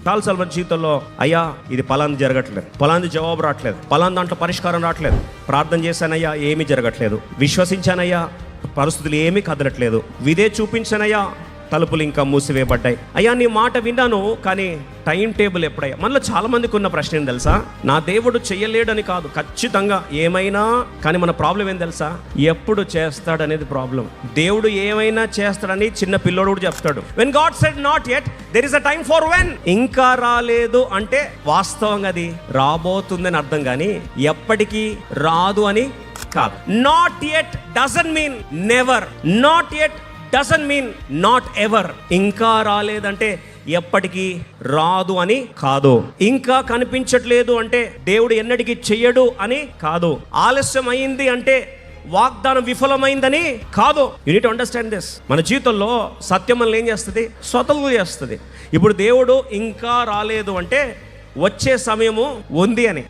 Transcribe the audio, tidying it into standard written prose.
చాలాసార్లు మన జీవితంలో అయ్యా ఇది పలాంది జరగట్లేదు, పలాంది జవాబు రావట్లేదు, పలాంది దాంట్లో పరిష్కారం రావట్లేదు, ప్రార్థన చేశానయ్యా ఏమీ జరగట్లేదు, విశ్వసించానయ్యా పరిస్థితులు ఏమీ కదలట్లేదు, విధే చూపించానయ్యా తలుపులు ఇంకా మూసివేయబడ్డాయి, అయ్యా నీ మాట విన్నాను కానీ టైం టేబుల్ ఎప్పుడయ్యా. మనలో చాలా మందికి ఉన్న ప్రశ్న ఏం తెలుసా, నా దేవుడు చెయ్యలేడని కాదు, ఖచ్చితంగా ఏమైనా, కానీ మన ప్రాబ్లం ఏం తెలుసా, ఎప్పుడు చేస్తాడనేది ప్రాబ్లం. దేవుడు ఏమైనా చేస్తాడని చిన్న పిల్లోడు కూడా చెప్తాడు. When God said not yet there is a time for when. ఇంకా రాలేదు అంటే వాస్తవంగా అది రాబోతుందని అర్థం, కానీ ఎప్పటికీ రాదు అని కాదు. Not yet doesn't mean never, not yet doesn't mean not ever. ఇంకా రాలేదంటే ఎప్పటికీ రాదు అని కాదు. ఇంకా కనిపించట్లేదు అంటే దేవుడు ఎన్నటికీ చెయ్యడు అని కాదు. ఆలస్యం అయింది అంటే వాగ్దానం విఫలమైందని కాదు. You need to understand this. మన జీవితంలో సత్యం మనల్ని ఏం చేస్తుంది, స్వతంత్రం చేస్తుంది. ఇప్పుడు దేవుడు ఇంకా రాలేదు అంటే వచ్చే సమయము ఉంది అని.